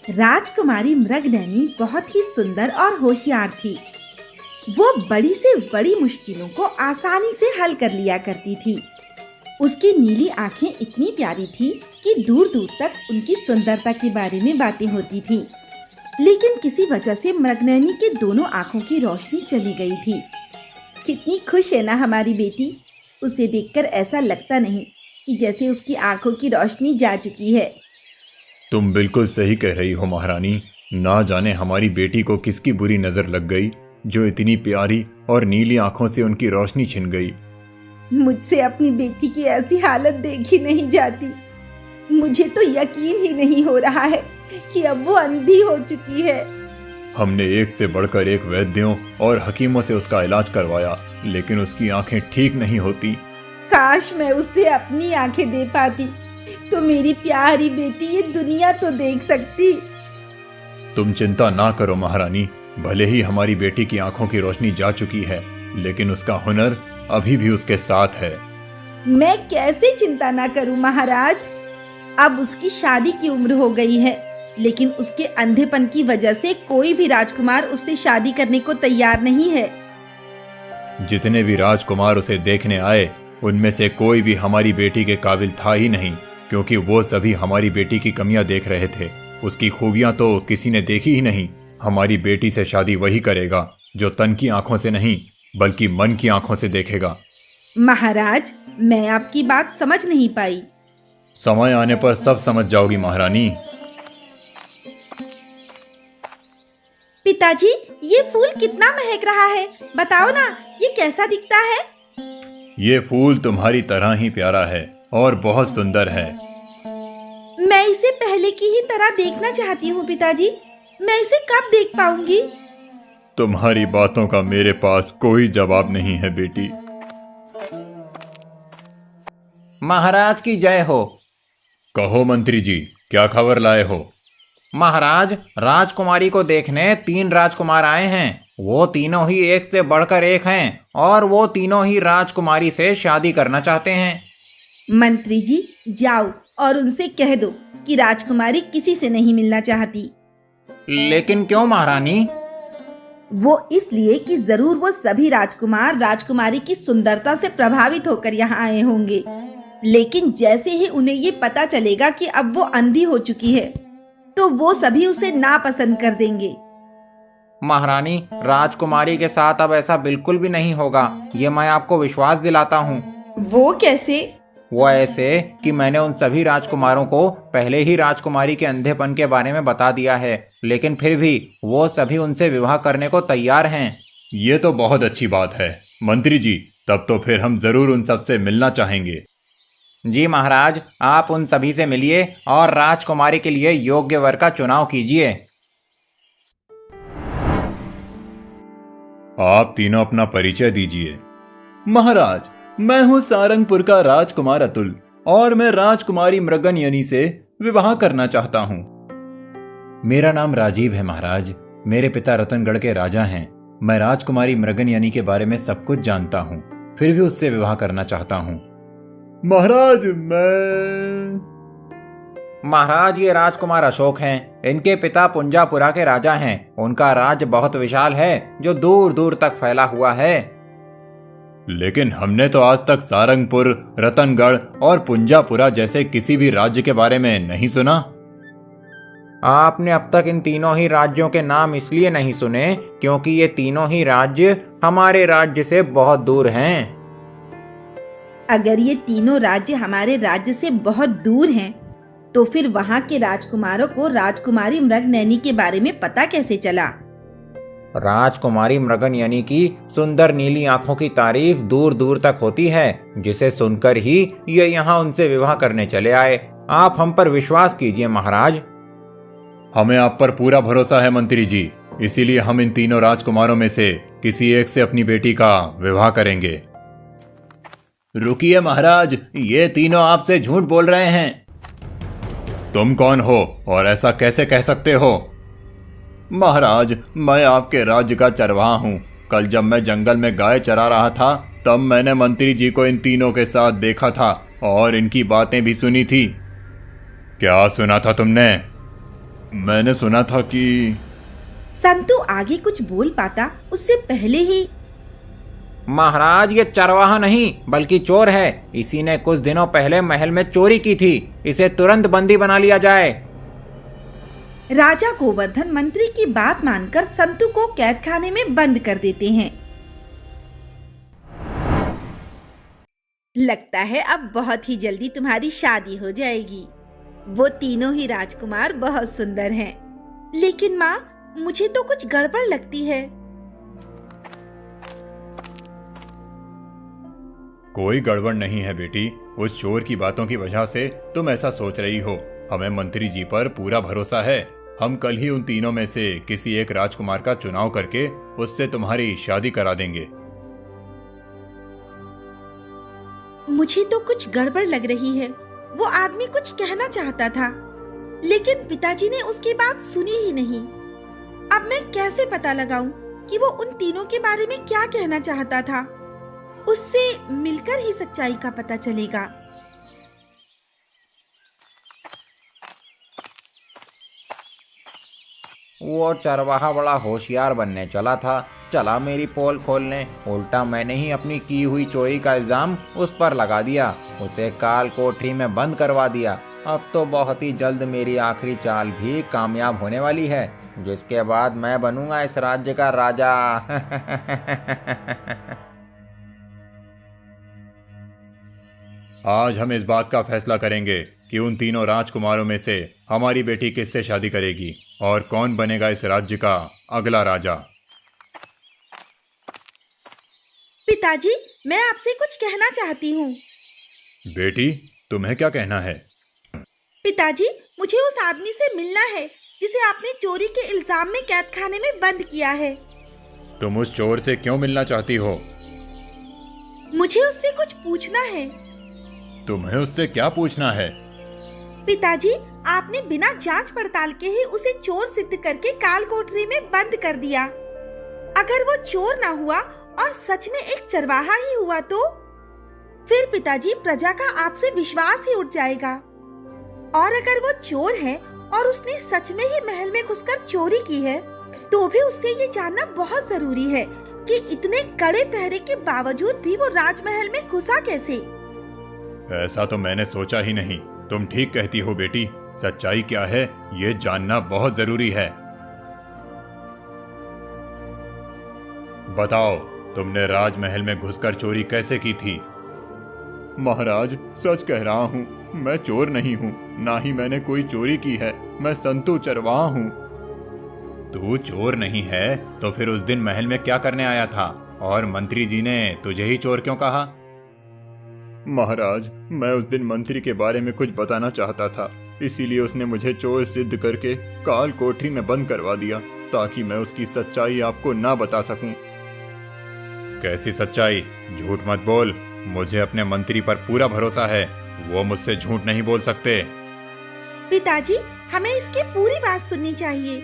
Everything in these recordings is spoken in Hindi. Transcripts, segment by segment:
राजकुमारी मृगनयनी बहुत ही सुंदर और होशियार थी। वो बड़ी से बड़ी मुश्किलों को आसानी से हल कर लिया करती थी। उसकी नीली आंखें इतनी प्यारी थी कि दूर दूर तक उनकी सुंदरता के बारे में बातें होती थी। लेकिन किसी वजह से मृगनयनी के दोनों आंखों की रोशनी चली गई थी। कितनी खुश है ना हमारी बेटी। उसे देखकर ऐसा लगता नहीं कि जैसे उसकी आंखों की रोशनी जा चुकी है। तुम बिल्कुल सही कह रही हो महारानी। ना जाने हमारी बेटी को किसकी बुरी नजर लग गई जो इतनी प्यारी और नीली आंखों से उनकी रोशनी छिन गई। मुझसे अपनी बेटी की ऐसी हालत देखी नहीं जाती। मुझे तो यकीन ही नहीं हो रहा है कि अब वो अंधी हो चुकी है। हमने एक से बढ़कर एक वैद्यों और हकीमों से उसका इलाज करवाया, लेकिन उसकी आंखें ठीक नहीं होती। काश मैं उसे अपनी आंखें दे पाती तो मेरी प्यारी बेटी ये दुनिया तो देख सकती। तुम चिंता ना करो महारानी। भले ही हमारी बेटी की आंखों की रोशनी जा चुकी है, लेकिन उसका हुनर अभी भी उसके साथ है। मैं कैसे चिंता ना करूं महाराज। अब उसकी शादी की उम्र हो गई है, लेकिन उसके अंधेपन की वजह से कोई भी राजकुमार उससे शादी करने को तैयार नहीं है। जितने भी राजकुमार उसे देखने आए, उनमें से कोई भी हमारी बेटी के काबिल था ही नहीं, क्योंकि वो सभी हमारी बेटी की कमियां देख रहे थे। उसकी खूबियां तो किसी ने देखी ही नहीं। हमारी बेटी से शादी वही करेगा जो तन की आंखों से नहीं बल्कि मन की आंखों से देखेगा। महाराज, मैं आपकी बात समझ नहीं पाई। समय आने पर सब समझ जाओगी महारानी। पिताजी, ये फूल कितना महक रहा है, बताओ ना, ये कैसा दिखता है? ये फूल तुम्हारी तरह ही प्यारा है और बहुत सुंदर है। मैं इसे पहले की ही तरह देखना चाहती हूँ पिताजी। मैं इसे कब देख पाऊंगी? तुम्हारी बातों का मेरे पास कोई जवाब नहीं है बेटी। महाराज की जय हो। कहो मंत्री जी, क्या खबर लाए हो? महाराज, राजकुमारी को देखने 3 राजकुमार आए हैं। वो तीनों ही एक से बढ़कर एक हैं और वो तीनों ही राजकुमारी से शादी करना चाहते हैं। मंत्री जी, जाओ और उनसे कह दो कि राजकुमारी किसी से नहीं मिलना चाहती। लेकिन क्यों महारानी? वो इसलिए कि जरूर वो सभी राजकुमार राजकुमारी की सुंदरता से प्रभावित होकर यहाँ आए होंगे। लेकिन जैसे ही उन्हें ये पता चलेगा कि अब वो अंधी हो चुकी है, तो वो सभी उसे नापसंद कर देंगे। महारानी, राजकुमारी के साथ अब ऐसा बिल्कुल भी नहीं होगा, ये मैं आपको विश्वास दिलाता हूँ। वो कैसे? वो ऐसे कि मैंने उन सभी राजकुमारों को पहले ही राजकुमारी के अंधेपन के बारे में बता दिया है, लेकिन फिर भी वो सभी उनसे विवाह करने को तैयार हैं। ये तो बहुत अच्छी बात है मंत्री जी। तब तो फिर हम जरूर उन सबसे मिलना चाहेंगे। जी महाराज, आप उन सभी से मिलिए और राजकुमारी के लिए योग्य वर का चुनाव कीजिए। आप तीनों अपना परिचय दीजिए। महाराज, मैं हूँ सारंगपुर का राजकुमार अतुल और मैं राजकुमारी मृगनयनी से विवाह करना चाहता हूँ। मेरा नाम राजीव है महाराज। मेरे पिता रतनगढ़ के राजा हैं। मैं राजकुमारी मृगनयनी के बारे में सब कुछ जानता हूँ, फिर भी उससे विवाह करना चाहता हूँ। महाराज, महाराज, ये राजकुमार अशोक हैं। इनके पिता पुंजापुरा के राजा हैं। उनका राज्य बहुत विशाल है जो दूर दूर तक फैला हुआ है। लेकिन हमने तो आज तक सारंगपुर, रतनगढ़ और पुंजापुरा जैसे किसी भी राज्य के बारे में नहीं सुना। आपने अब तक इन तीनों ही राज्यों के नाम इसलिए नहीं सुने क्योंकि ये तीनों ही राज्य हमारे राज्य से बहुत दूर हैं। अगर ये तीनों राज्य हमारे राज्य से बहुत दूर हैं, तो फिर वहाँ के राजकुमारों को राजकुमारी मृगनयनी के बारे में पता कैसे चला? राजकुमारी मृगनयनी की सुंदर नीली आंखों की तारीफ दूर दूर तक होती है, जिसे सुनकर ही ये यहाँ उनसे विवाह करने चले आए। आप हम पर विश्वास कीजिए महाराज। हमें आप पर पूरा भरोसा है मंत्री जी, इसीलिए हम इन तीनों राजकुमारों में से किसी एक से अपनी बेटी का विवाह करेंगे। रुकिए महाराज, ये तीनों आपसे झूठ बोल रहे हैं। तुम कौन हो और ऐसा कैसे कह सकते हो? महाराज, मैं आपके राज्य का चरवाहा हूँ। कल जब मैं जंगल में गाय चरा रहा था, तब मैंने मंत्री जी को इन तीनों के साथ देखा था और इनकी बातें भी सुनी थी। क्या सुना था तुमने? मैंने सुना था कि संतु आगे कुछ बोल पाता उससे पहले ही महाराज, ये चरवाहा नहीं बल्कि चोर है। इसी ने कुछ दिनों पहले महल में चोरी की थी। इसे तुरंत बंदी बना लिया जाए। राजा गोवर्धन मंत्री की बात मानकर संतु को कैद खाने में बंद कर देते हैं। लगता है अब बहुत ही जल्दी तुम्हारी शादी हो जाएगी। वो तीनों ही राजकुमार बहुत सुंदर हैं। लेकिन माँ, मुझे तो कुछ गड़बड़ लगती है। कोई गड़बड़ नहीं है बेटी। उस चोर की बातों की वजह से तुम ऐसा सोच रही हो। हमें मंत्री जी पर पूरा भरोसा है। हम कल ही उन तीनों में से किसी एक राजकुमार का चुनाव करके उससे तुम्हारी शादी करा देंगे। मुझे तो कुछ गड़बड़ लग रही है। वो आदमी कुछ कहना चाहता था, लेकिन पिताजी ने उसकी बात सुनी ही नहीं। अब मैं कैसे पता लगाऊं कि वो उन तीनों के बारे में क्या कहना चाहता था? उससे मिलकर ही सच्चाई का पता चलेगा। वो चरवाहा बड़ा होशियार बनने चला था। चला मेरी पोल खोलने। उल्टा मैंने ही अपनी की हुई चोरी का इल्जाम उस पर लगा दिया। उसे काल कोठरी में बंद करवा दिया। अब तो बहुत ही जल्द मेरी आखिरी चाल भी कामयाब होने वाली है, जिसके बाद मैं बनूंगा इस राज्य का राजा। आज हम इस बात का फैसला करेंगे कि उन तीनों राजकुमारों में से हमारी बेटी किससे शादी करेगी और कौन बनेगा इस राज्य का अगला राजा। पिताजी, मैं आपसे कुछ कहना चाहती हूँ। बेटी, तुम्हें क्या कहना है? पिताजी, मुझे उस आदमी से मिलना है जिसे आपने चोरी के इल्जाम में कैद खाने में बंद किया है। तुम उस चोर से क्यों मिलना चाहती हो? मुझे उससे कुछ पूछना है। तुम्हें उससे क्या पूछना है? पिताजी, आपने बिना जांच पड़ताल के ही उसे चोर सिद्ध करके काल कोठरी में बंद कर दिया। अगर वो चोर ना हुआ और सच में एक चरवाहा ही हुआ तो फिर पिताजी, प्रजा का आपसे विश्वास ही उठ जाएगा। और अगर वो चोर है और उसने सच में ही महल में घुसकर चोरी की है, तो भी उससे ये जानना बहुत जरूरी है कि इतने कड़े पहरे के बावजूद भी वो राजमहल में घुसा कैसे। ऐसा तो मैंने सोचा ही नहीं। तुम ठीक कहती हो बेटी। सच्चाई क्या है ये जानना बहुत जरूरी है। बताओ, तुमने राजमहल में घुसकर चोरी कैसे की थी? महाराज, सच कह रहा हूँ। मैं चोर नहीं हूँ, ना ही मैंने कोई चोरी की है। मैं संतु चरवाहा हूँ। तू चोर नहीं है तो फिर उस दिन महल में क्या करने आया था? और मंत्री जी ने तुझे ही चोर क्यों कहा? महाराज, मैं उस दिन मंत्री के बारे में कुछ बताना चाहता था, इसीलिए उसने मुझे चोर सिद्ध करके काल कोठरी में बंद करवा दिया, ताकि मैं उसकी सच्चाई आपको ना बता सकूं। कैसी सच्चाई? झूठ मत बोल। मुझे अपने मंत्री पर पूरा भरोसा है। वो मुझसे झूठ नहीं बोल सकते। पिताजी, हमें इसकी पूरी बात सुननी चाहिए।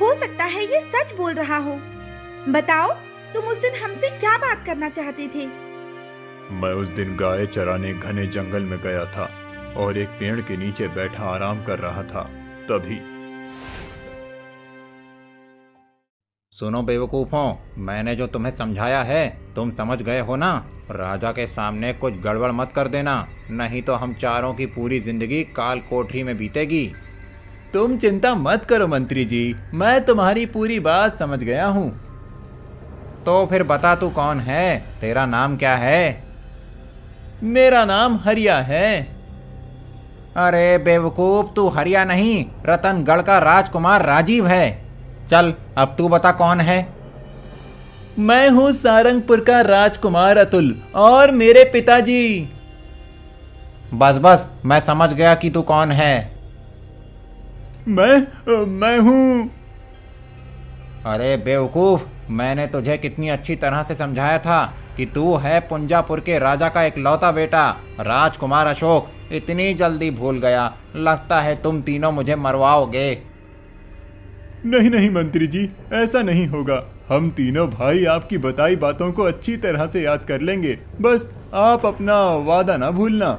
हो सकता है ये सच बोल रहा हो। बताओ, तुम उस दिन हमसे क्या बात करना चाहते थे? मैं उस दिन गाय चराने घने जंगल में गया था और एक पेड़ के नीचे बैठा आराम कर रहा था। तभी सुनो बेवकूफों, मैंने जो तुम्हें समझाया है तुम समझ गए हो ना। राजा के सामने कुछ गड़बड़ मत कर देना, नहीं तो हम चारों की पूरी जिंदगी काल कोठरी में बीतेगी। तुम चिंता मत करो मंत्री जी, मैं तुम्हारी पूरी बात समझ गया हूँ। तो फिर बता, तू कौन है? तेरा नाम क्या है? मेरा नाम हरिया है। अरे बेवकूफ, तू हरिया नहीं, रतनगढ़ का राजकुमार राजीव है। चल अब तू बता कौन है? मैं हूँ सारंगपुर का राजकुमार अतुल और मेरे पिताजी। बस बस, मैं समझ गया कि तू कौन है। मैं हूँ। अरे बेवकूफ, मैंने तुझे कितनी अच्छी तरह से समझाया था कि तू है पुंजापुर के राजा का इकलौता बेटा राजकुमार अशोक। इतनी जल्दी भूल गया। लगता है तुम तीनों मुझे मरवाओगे। नहीं नहीं मंत्री जी, ऐसा नहीं होगा। हम तीनों भाई आपकी बताई बातों को अच्छी तरह से याद कर लेंगे। बस आप अपना वादा ना भूलना।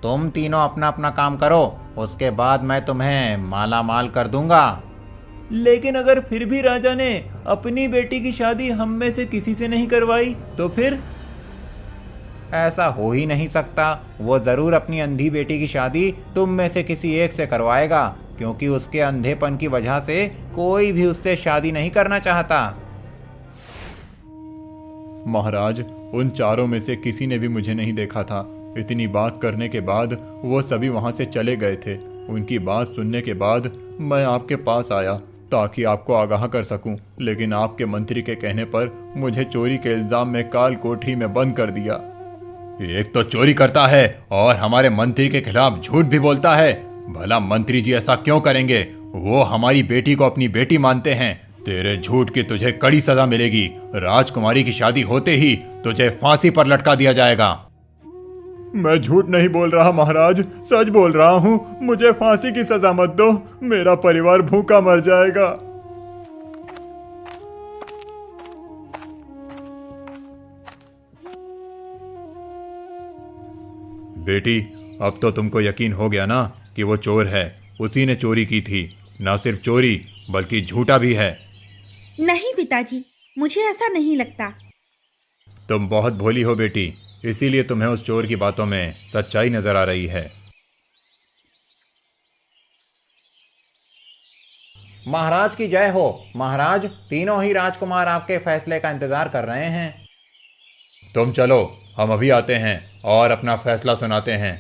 तुम तीनों अपना अपना काम करो। उसके बाद मैं तुम्हें माला माल कर दूंगा। लेकिन अगर फिर भी राजा ने अपनी बेटी की शादी हम में से किसी से नहीं करवाई तो फिर? ऐसा हो ही नहीं सकता। वो जरूर अपनी अंधी बेटी की शादी तुम में से किसी एक से करवाएगा, क्योंकि उसके अंधेपन की वजह से कोई भी उससे शादी नहीं करना चाहता। महाराज, उन चारों में से किसी ने भी मुझे नहीं देखा था। इतनी बात करने के बाद वो सभी वहां से चले गए थे। उनकी बात सुनने के बाद मैं आपके पास आया ताकि आपको आगाह कर सकूं, लेकिन आपके मंत्री के कहने पर मुझे चोरी के इल्जाम में काल कोठरी में बंद कर दिया। एक तो चोरी करता है और हमारे मंत्री के खिलाफ झूठ भी बोलता है। भला मंत्री जी ऐसा क्यों करेंगे? वो हमारी बेटी को अपनी बेटी मानते हैं। तेरे झूठ की तुझे कड़ी सजा मिलेगी। राजकुमारी की शादी होते ही तुझे फांसी पर लटका दिया जाएगा। मैं झूठ नहीं बोल रहा महाराज, सच बोल रहा हूँ। मुझे फांसी की सजा मत दो, मेरा परिवार भूखा मर जाएगा। बेटी, अब तो तुमको यकीन हो गया ना कि वो चोर है। उसी ने चोरी की थी। ना सिर्फ चोरी बल्कि झूठा भी है। नहीं पिताजी, मुझे ऐसा नहीं लगता। तुम बहुत भोली हो बेटी, इसीलिए तुम्हें उस चोर की बातों में सच्चाई नजर आ रही है। महाराज की जय हो। महाराज, तीनों ही राजकुमार आपके फैसले का इंतजार कर रहे हैं। तुम चलो, हम अभी आते हैं और अपना फैसला सुनाते हैं।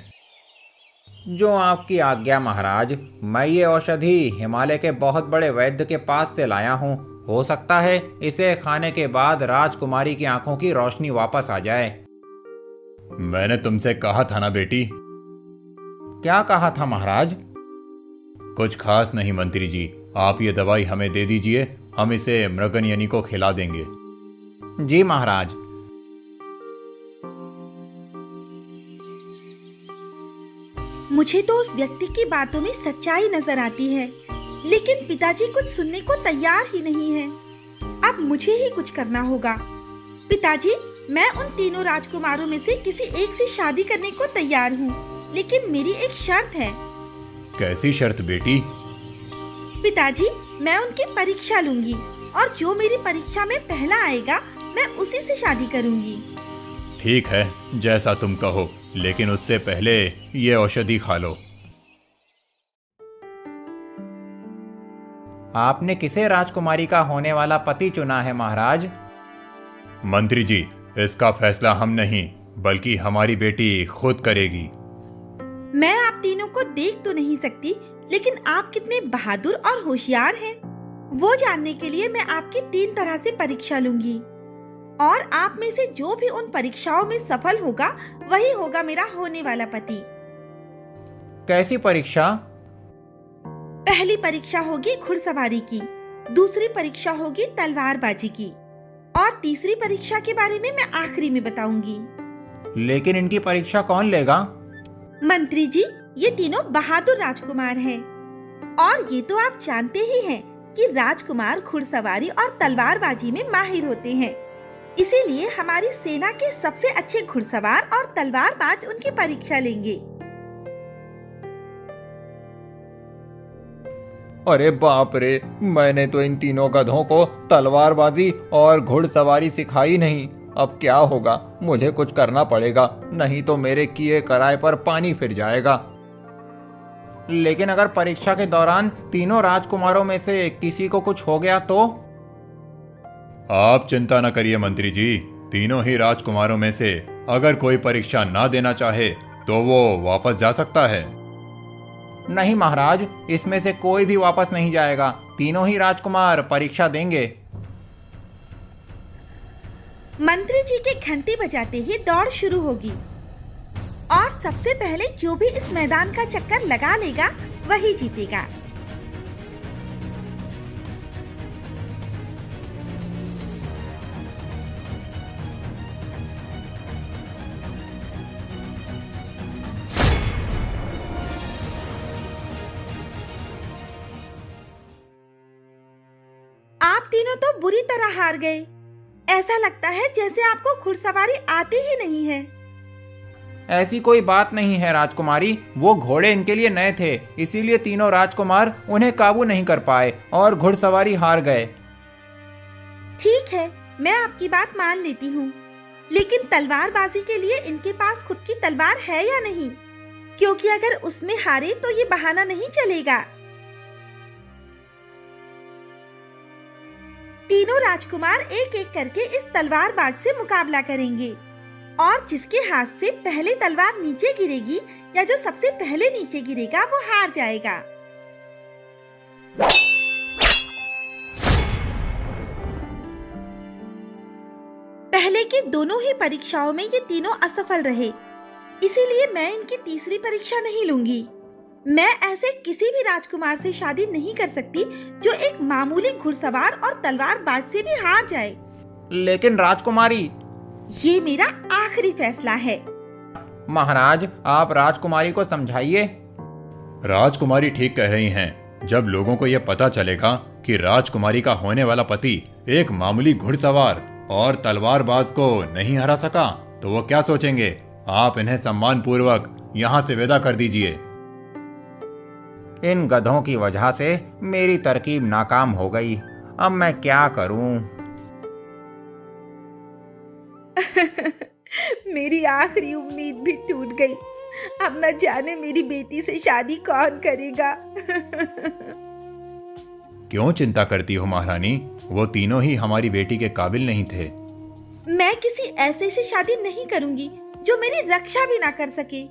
जो आपकी आज्ञा महाराज। मैं ये औषधि हिमालय के बहुत बड़े वैद्य के पास से लाया हूँ। हो सकता है इसे खाने के बाद राजकुमारी की आंखों की रोशनी वापस आ जाए। मैंने तुमसे कहा था ना बेटी। क्या कहा था महाराज? कुछ खास नहीं मंत्री जी, आप ये दवाई हमें दे दीजिए, हम इसे मृगनयनी को खिला देंगे। जी महाराज। मुझे तो उस व्यक्ति की बातों में सच्चाई नजर आती है, लेकिन पिताजी कुछ सुनने को तैयार ही नहीं है। अब मुझे ही कुछ करना होगा। पिताजी, मैं उन तीनों राजकुमारों में से किसी एक से शादी करने को तैयार हूँ, लेकिन मेरी एक शर्त है। कैसी शर्त बेटी? पिताजी, मैं उनकी परीक्षा लूंगी और जो मेरी परीक्षा में पहला आएगा मैं उसी से शादी करूंगी। ठीक है, जैसा तुम कहो, लेकिन उससे पहले ये औषधि खा लो। आपने किसे राजकुमारी का होने वाला पति चुना है महाराज? मंत्री जी, इसका फैसला हम नहीं बल्कि हमारी बेटी खुद करेगी। मैं आप तीनों को देख तो नहीं सकती, लेकिन आप कितने बहादुर और होशियार हैं, वो जानने के लिए मैं आपकी 3 तरह से परीक्षा लूंगी और आप में से जो भी उन परीक्षाओं में सफल होगा वही होगा मेरा होने वाला पति। कैसी परीक्षा? पहली परीक्षा होगी घुड़सवारी की, दूसरी परीक्षा होगी तलवारबाजी की और तीसरी परीक्षा के बारे में मैं आखिरी में बताऊंगी। लेकिन इनकी परीक्षा कौन लेगा? मंत्री जी, ये तीनों बहादुर राजकुमार हैं और ये तो आप जानते ही हैं कि राजकुमार घुड़सवारी और तलवारबाजी में माहिर होते हैं। इसीलिए हमारी सेना के सबसे अच्छे घुड़सवार और तलवारबाज उनकी परीक्षा लेंगे। अरे बाप रे, मैंने तो इन तीनों गधों को तलवारबाजी और घुड़सवारी सिखाई नहीं। अब क्या होगा? मुझे कुछ करना पड़ेगा, नहीं तो मेरे किए कराए पर पानी फिर जाएगा। लेकिन अगर परीक्षा के दौरान तीनों राजकुमारों में से किसी को कुछ हो गया तो? आप चिंता न करिए मंत्री जी, तीनों ही राजकुमारों में से अगर कोई परीक्षा ना देना चाहे तो वो वापस जा सकता है। नहीं महाराज, इसमें से कोई भी वापस नहीं जाएगा। तीनों ही राजकुमार परीक्षा देंगे। मंत्री जी के घंटी बजाते ही दौड़ शुरू होगी और सबसे पहले जो भी इस मैदान का चक्कर लगा लेगा वही जीतेगा। आप तीनों तो बुरी तरह हार गए। ऐसा लगता है जैसे आपको घुड़सवारी आती ही नहीं है। ऐसी कोई बात नहीं है राजकुमारी, वो घोड़े इनके लिए नए थे, इसीलिए तीनों राजकुमार उन्हें काबू नहीं कर पाए और घुड़सवारी हार गए। ठीक है, मैं आपकी बात मान लेती हूँ, लेकिन तलवारबाजी के लिए इनके पास खुद की तलवार है या नहीं? क्योंकि अगर उसमें हारे तो ये बहाना नहीं चलेगा। तीनों राजकुमार एक एक करके इस तलवारबाज से मुकाबला करेंगे और जिसके हाथ से पहले तलवार नीचे गिरेगी या जो सबसे पहले नीचे गिरेगा वो हार जाएगा। पहले की दोनों ही परीक्षाओं में ये तीनों असफल रहे, इसीलिए मैं इनकी तीसरी परीक्षा नहीं लूंगी। मैं ऐसे किसी भी राजकुमार से शादी नहीं कर सकती जो एक मामूली घुड़सवार और तलवारबाज से भी हार जाए। लेकिन राजकुमारी, ये मेरा आखिरी फैसला है। महाराज, आप राजकुमारी को समझाइए। राजकुमारी ठीक कह रही हैं। जब लोगों को यह पता चलेगा कि राजकुमारी का होने वाला पति एक मामूली घुड़सवार और तलवारबाज को नहीं हरा सका, तो वो क्या सोचेंगे? आप इन्हें सम्मान पूर्वक यहाँ से विदा कर दीजिए। इन गधों की वजह से मेरी तरकीब नाकाम हो गई। अब मैं क्या करूं? मेरी आखिरी उम्मीद भी टूट गई। अब न जाने मेरी बेटी से शादी कौन करेगा। क्यों चिंता करती हो महारानी? वो तीनों ही हमारी बेटी के काबिल नहीं थे। मैं किसी ऐसे से शादी नहीं करूंगी जो मेरी रक्षा भी ना कर सके।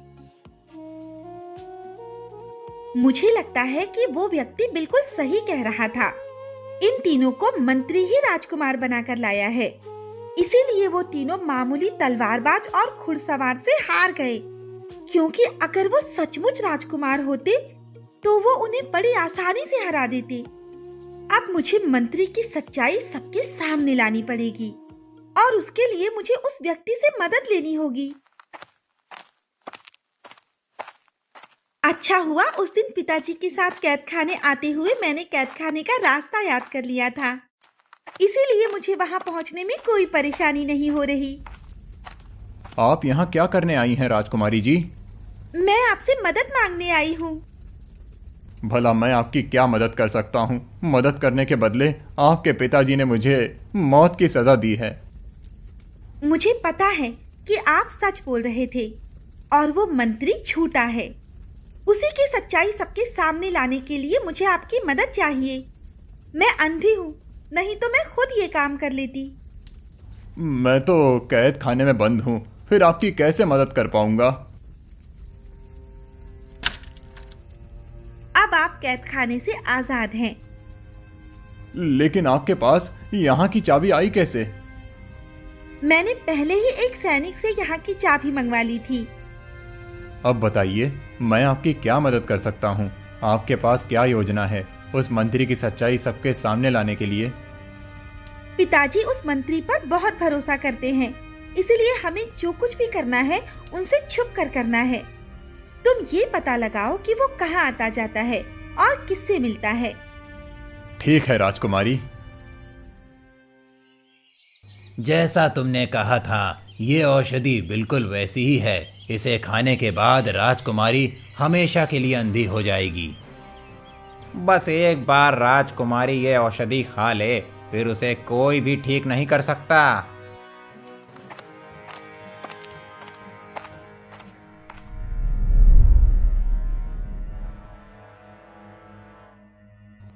मुझे लगता है कि वो व्यक्ति बिल्कुल सही कह रहा था। इन तीनों को मंत्री ही राजकुमार बनाकर लाया है, इसीलिए वो तीनों मामूली तलवारबाज और घुड़सवार से हार गए। क्योंकि अगर वो सचमुच राजकुमार होते तो वो उन्हें बड़ी आसानी से हरा देते। अब मुझे मंत्री की सच्चाई सबके सामने लानी पड़ेगी और उसके लिए मुझे उस व्यक्ति से मदद लेनी होगी। अच्छा हुआ उस दिन पिताजी के साथ कैदखाने आते हुए मैंने कैदखाने का रास्ता याद कर लिया था, इसीलिए मुझे वहां पहुंचने में कोई परेशानी नहीं हो रही। आप यहाँ क्या करने आई हैं राजकुमारी जी? मैं आपसे मदद मांगने आई हूँ। भला मैं आपकी क्या मदद कर सकता हूँ? मदद करने के बदले आपके पिताजी ने मुझे मौत की सजा दी है। मुझे पता है कि आप सच बोल रहे थे और वो मंत्री झूठा है। उसी की सच्चाई सबके सामने लाने के लिए मुझे आपकी मदद चाहिए। मैं अंधी हूँ, नहीं तो मैं खुद ये काम कर लेती। मैं तो कैद खाने में बंद हूँ, फिर आपकी कैसे मदद कर पाऊंगा? अब आप कैद खाने से आजाद हैं। लेकिन आपके पास यहाँ की चाबी आई कैसे? मैंने पहले ही एक सैनिक से यहाँ की चाबी मंगवा ली थी। अब बताइए, मैं आपकी क्या मदद कर सकता हूँ? आपके पास क्या योजना है उस मंत्री की सच्चाई सबके सामने लाने के लिए? पिताजी उस मंत्री पर बहुत भरोसा करते हैं, इसलिए हमें जो कुछ भी करना है उनसे छुप कर करना है। तुम ये पता लगाओ कि वो कहाँ आता जाता है और किससे मिलता है। ठीक है राजकुमारी। जैसा तुमने कहा था, ये औषधि बिल्कुल वैसी ही है। इसे खाने के बाद राजकुमारी हमेशा के लिए अंधी हो जाएगी। बस एक बार राजकुमारी ये औषधि खा ले, फिर उसे कोई भी ठीक नहीं कर सकता।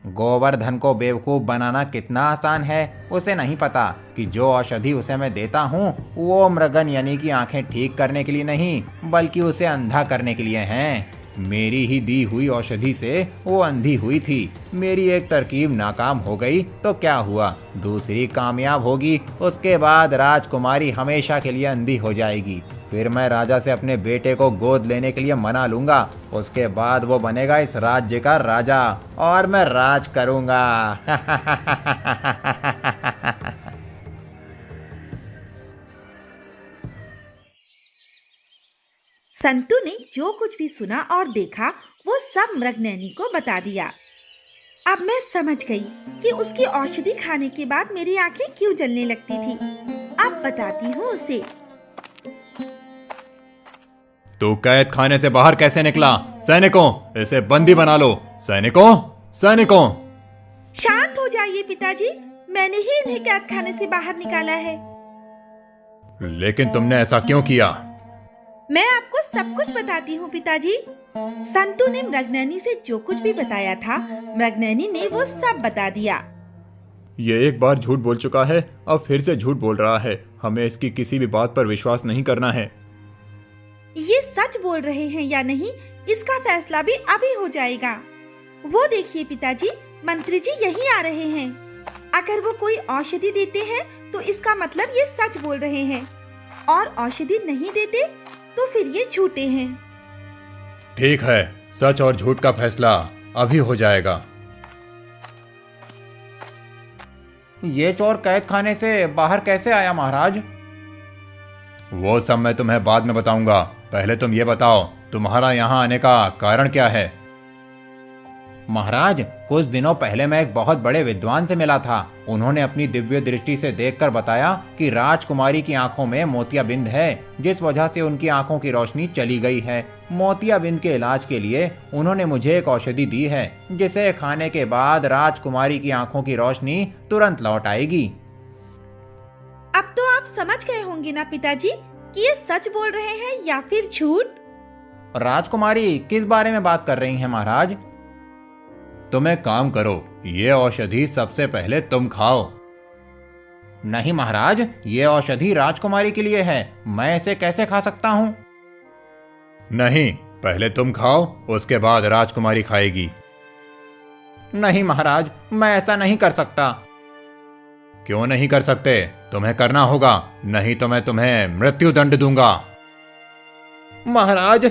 गोवर्धन को बेवकूफ बनाना कितना आसान है, उसे नहीं पता कि जो औषधि उसे मैं देता हूँ वो मृगन यानी कि आंखें ठीक करने के लिए नहीं, बल्कि उसे अंधा करने के लिए हैं। मेरी ही दी हुई औषधि से वो अंधी हुई थी। मेरी एक तरकीब नाकाम हो गई तो क्या हुआ, दूसरी कामयाब होगी। उसके बाद राजकुमारी हमेशा के लिए अंधी हो जाएगी। फिर मैं राजा से अपने बेटे को गोद लेने के लिए मना लूंगा। उसके बाद वो बनेगा इस राज्य का राजा और मैं राज करूंगा। संतू ने जो कुछ भी सुना और देखा वो सब मृगनयनी को बता दिया। अब मैं समझ गई कि उसकी औषधि खाने के बाद मेरी आंखें क्यों जलने लगती थी। अब बताती हूँ उसे। तू कैद खाने से बाहर कैसे निकला? सैनिकों, इसे बंदी बना लो। सैनिकों, सैनिकों। शांत हो जाइए पिताजी, मैंने ही इन्हें कैद खाने से बाहर निकाला है। लेकिन तुमने ऐसा क्यों किया? मैं आपको सब कुछ बताती हूँ पिताजी। संतू ने मृगनयनी से जो कुछ भी बताया था, मृगनयनी ने वो सब बता दिया। ये एक बार झूठ बोल चुका है, अब फिर से झूठ बोल रहा है। हमें इसकी किसी भी बात पर विश्वास नहीं करना है। ये सच बोल रहे हैं या नहीं, इसका फैसला भी अभी हो जाएगा। वो देखिए पिताजी, मंत्री जी यही आ रहे हैं। अगर वो कोई औषधि देते हैं तो इसका मतलब ये सच बोल रहे हैं, और औषधि नहीं देते तो फिर ये झूठे हैं। ठीक है, सच और झूठ का फैसला अभी हो जाएगा। ये चोर कैद खाने से बाहर कैसे आया महाराज? वो सब मैं तुम्हें बाद में बताऊंगा। पहले तुम ये बताओ, तुम्हारा यहाँ आने का कारण क्या है? महाराज, कुछ दिनों पहले मैं एक बहुत बड़े विद्वान से मिला था। उन्होंने अपनी दिव्य दृष्टि से देखकर बताया कि राजकुमारी की आंखों में मोतियाबिंद है, जिस वजह से उनकी आंखों की रोशनी चली गई है। मोतियाबिंद के इलाज के लिए उन्होंने मुझे एक औषधि दी है, जिसे खाने के बाद राजकुमारी की आंखों की रोशनी तुरंत लौट आएगी। अब तो आप समझ गए होंगे ना पिताजी कि ये सच बोल रहे हैं या फिर झूठ। राजकुमारी किस बारे में बात कर रही हैं महाराज? तुम एक काम करो, ये औषधि सबसे पहले तुम खाओ। नहीं महाराज, ये औषधि राजकुमारी के लिए है, मैं इसे कैसे खा सकता हूँ? नहीं, पहले तुम खाओ, उसके बाद राजकुमारी खाएगी। नहीं महाराज, मैं ऐसा नहीं कर सकता। क्यों नहीं कर सकते? तुम्हें करना होगा, नहीं तो मैं तुम्हें मृत्यु दंड दूंगा। महाराज,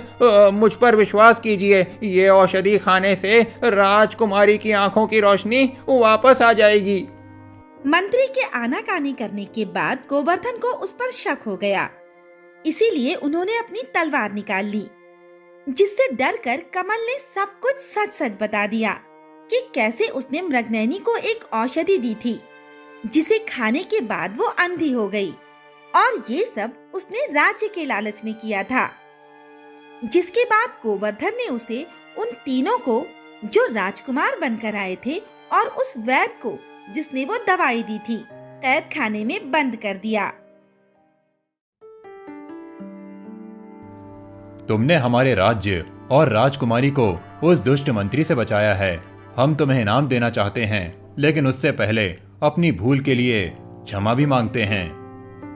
मुझ पर विश्वास कीजिए, ये औषधि खाने से राजकुमारी की आंखों की रोशनी वापस आ जाएगी। मंत्री के आनाकानी करने के बाद गोवर्धन को उस पर शक हो गया, इसीलिए उन्होंने अपनी तलवार निकाल ली, जिससे डरकर कमल ने सब कुछ सच सच बता दिया कि कैसे उसने मृगनयनी को एक औषधि दी थी, जिसे खाने के बाद वो अंधी हो गई, और ये सब उसने राज्य के लालच में किया था। जिसके बाद गोवर्धन ने उसे, उन तीनों को जो राजकुमार बनकर आए थे, और उस वैद्य को जिसने वो दवाई दी थी, कैद खाने में बंद कर दिया। तुमने हमारे राज्य और राजकुमारी को उस दुष्ट मंत्री से बचाया है। हम तुम्हें इनाम देना चाहते हैं, लेकिन उससे पहले अपनी भूल के लिए क्षमा भी मांगते हैं।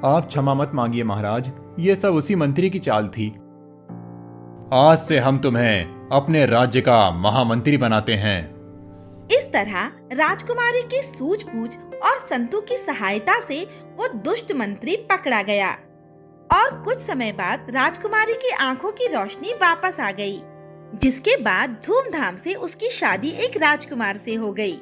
आप क्षमा मत मांगिए महाराज, ये सब उसी मंत्री की चाल थी। आज से हम तुम्हें अपने राज्य का महामंत्री बनाते हैं। इस तरह राजकुमारी की सूझबूझ और संतु की सहायता से वो दुष्ट मंत्री पकड़ा गया, और कुछ समय बाद राजकुमारी की आंखों की रोशनी वापस आ गई, जिसके बाद धूमधाम से उसकी शादी एक राजकुमार से हो गई।